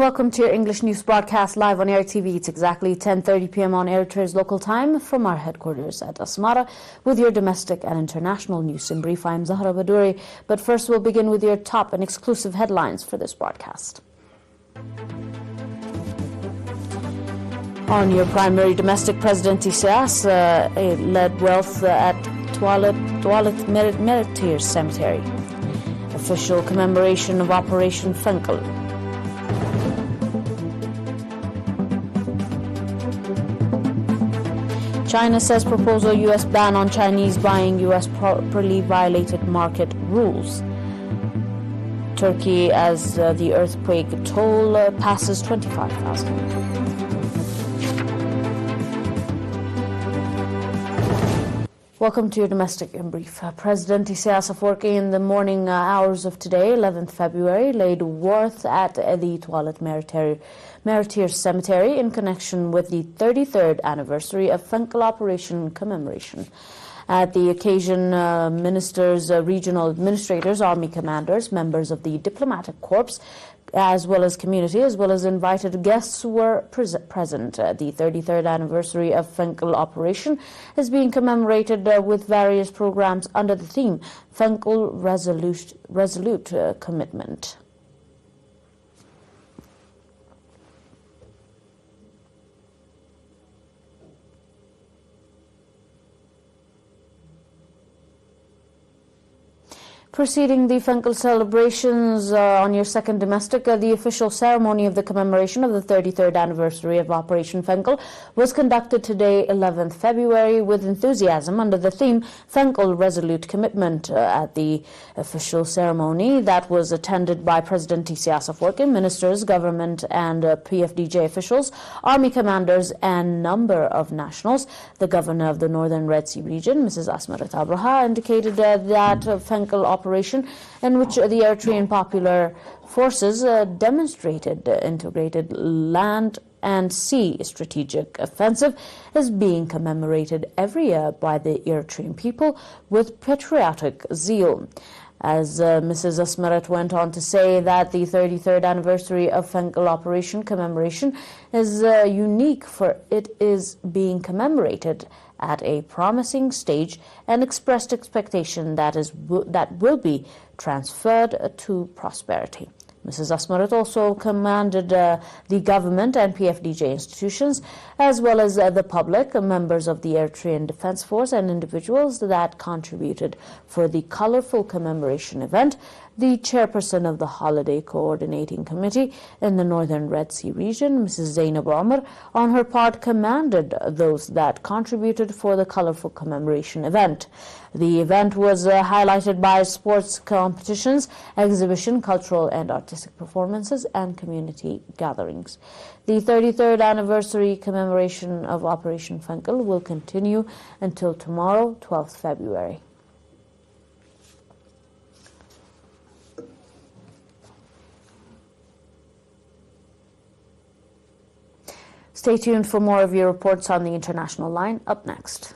welcome to your English news broadcast live on ERi-TV. It's exactly 10:30 p.m. on Eritrea's local time from our headquarters at Asmara with your domestic and international news in brief. I'm Zahra Badouri, but first we'll begin with your top and exclusive headlines for this broadcast. On your primary domestic, President Isaias led wealth at Tualet Meritir Cemetery. Official commemoration of Operation Fenkel. China says proposal U.S. ban on Chinese buying U.S. properly violated market rules. Turkey as the earthquake toll passes 25,000. Welcome to your domestic in brief. President Isaias in the morning hours of today, 11th February, laid worth at the Tualet Meritir Cemetery in connection with the 33rd anniversary of Fenkel Operation commemoration. At the occasion, ministers, regional administrators, army commanders, members of the diplomatic corps, as well as community, as well as invited guests were present. The 33rd anniversary of Fenkel operation is being commemorated with various programs under the theme Fenkel Resolute Commitment. Preceding the Fenkel celebrations on your second domestic, the official ceremony of the commemoration of the 33rd anniversary of Operation Fenkel was conducted today, 11th February, with enthusiasm under the theme Fenkel Resolute Commitment. At the official ceremony that was attended by President Isaias ministers, government and PFDJ officials, army commanders and number of nationals, the governor of the Northern Red Sea region, Mrs. Asmarat Abraha, indicated that Fenkel operation in which the Eritrean Popular Forces demonstrated integrated land and sea strategic offensive is being commemorated every year by the Eritrean people with patriotic zeal. As Mrs. Asmarat went on to say that the 33rd anniversary of Fenkel Operation commemoration is unique, for it is being commemorated at a promising stage and expressed expectation that will be transferred to prosperity. Mrs. Asmarat also commanded the government and PFDJ institutions, as well as the public, members of the Eritrean Defense Force and individuals that contributed for the colorful commemoration event. The chairperson of the Holiday Coordinating Committee in the Northern Red Sea region, Mrs. Zainab Omar, on her part commanded those that contributed for the colorful commemoration event. The event was highlighted by sports competitions, exhibition, cultural and artistic performances, and community gatherings. The 33rd anniversary commemoration of Operation Fenkel will continue until tomorrow, 12th February. Stay tuned for more of your reports on the international line up next.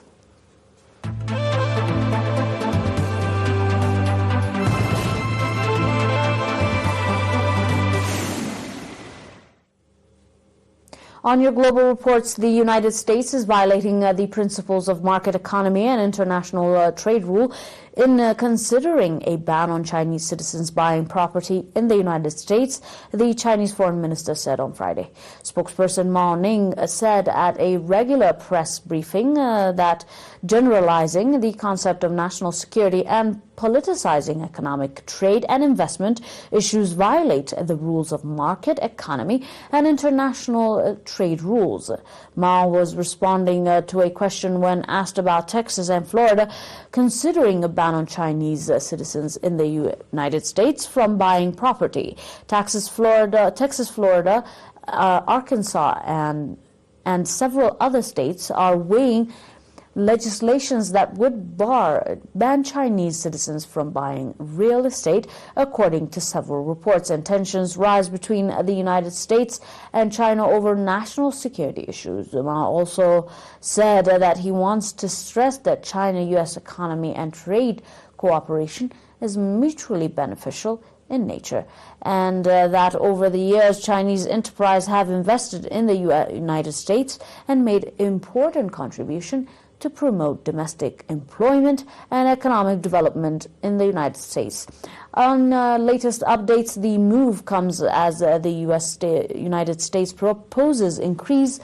On your global reports, the United States is violating the principles of market economy and international trade rule in considering a ban on Chinese citizens buying property in the United States, the Chinese foreign minister said on Friday. Spokesperson Mao Ning said at a regular press briefing that generalizing the concept of national security and politicizing economic trade and investment issues violate the rules of market economy and international trade rules. Mao was responding to a question when asked about Texas and Florida considering a ban on Chinese citizens in the United States from buying property. Texas, Florida, Arkansas, and several other states are weighing legislations that would ban Chinese citizens from buying real estate, according to several reports. And tensions rise between the United States and China over national security issues. Mao also said that he wants to stress that China-U.S. economy and trade cooperation is mutually beneficial in nature, and that over the years Chinese enterprise have invested in the United States and made important contribution to promote domestic employment and economic development in the United States. On latest updates, the move comes as the United States proposes increased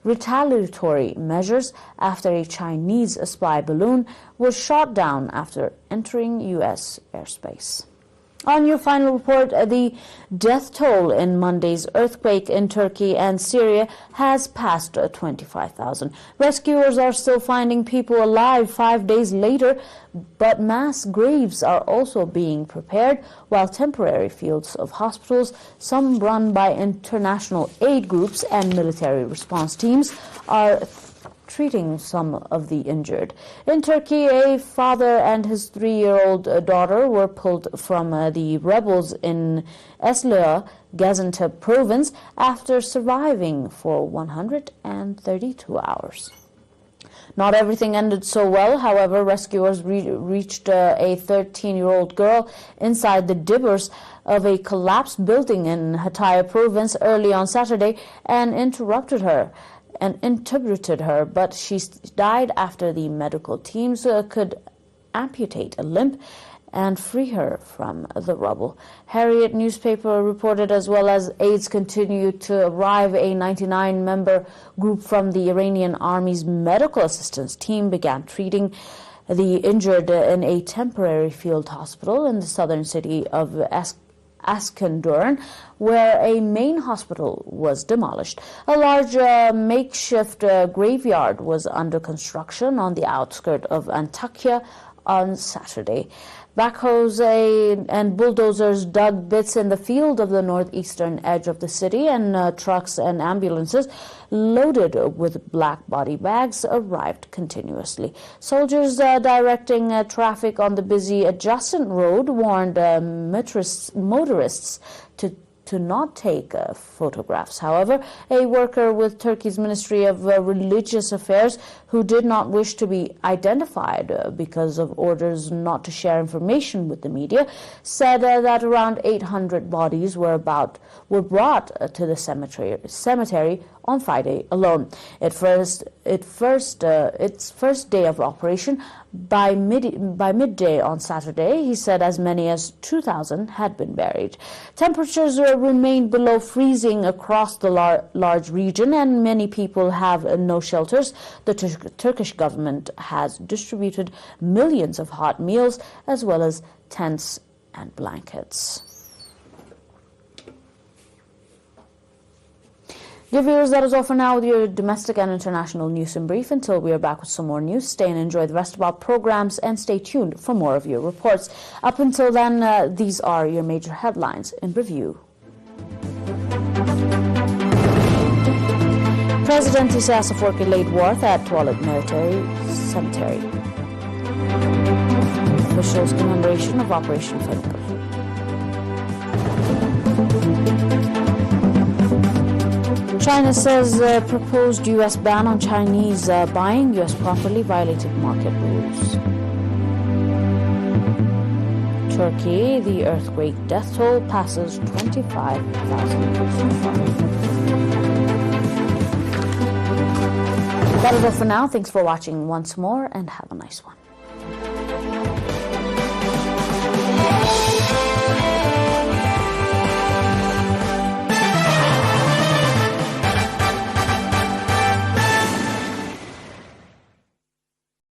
retaliatory measures after a Chinese spy balloon was shot down after entering U.S. airspace. On your final report, the death toll in Monday's earthquake in Turkey and Syria has passed 25,000. Rescuers are still finding people alive 5 days later, but mass graves are also being prepared, while temporary fields of hospitals, some run by international aid groups and military response teams, are treating some of the injured. In Turkey, a father and his 3-year-old daughter were pulled from the rebels in Eslia, Gaziantep province, after surviving for 132 hours. Not everything ended so well. However, rescuers reached a 13-year-old girl inside the dibbers of a collapsed building in Hatay province early on Saturday and intubated her, but she died after the medical teams could amputate a limb and free her from the rubble. Harriet newspaper reported, as well as aids continued to arrive, a 99-member group from the Iranian army's medical assistance team began treating the injured in a temporary field hospital in the southern city of Askenduren, where a main hospital was demolished. A large makeshift graveyard was under construction on the outskirts of Antakya on Saturday. Backhoes and bulldozers dug bits in the field of the northeastern edge of the city, and trucks and ambulances loaded with black body bags arrived continuously. Soldiers directing traffic on the busy adjacent road warned motorists to not take photographs. However, a worker with Turkey's Ministry of Religious Affairs, who did not wish to be identified because of orders not to share information with the media, said that around 800 bodies were brought to the cemetery on Friday alone. Its first day of operation by midday on Saturday, he said as many as 2,000 had been buried. Temperatures remained below freezing across the large region, and many people have no shelters. The Turkish government has distributed millions of hot meals as well as tents and blankets. Dear viewers, that is all for now with your domestic and international news in brief. Until we are back with some more news, stay and enjoy the rest of our programs and stay tuned for more of your reports. Up until then, these are your major headlines in review. President Isaias Afwerki laid Worth at Tualet Military Cemetery. Officials' commemoration of Operation Fenkel. China says proposed U.S. ban on Chinese buying U.S. property violated market rules. Turkey, the earthquake death toll passes 25,000 so far. That is all for now. Thanks for watching once more, and have a nice one.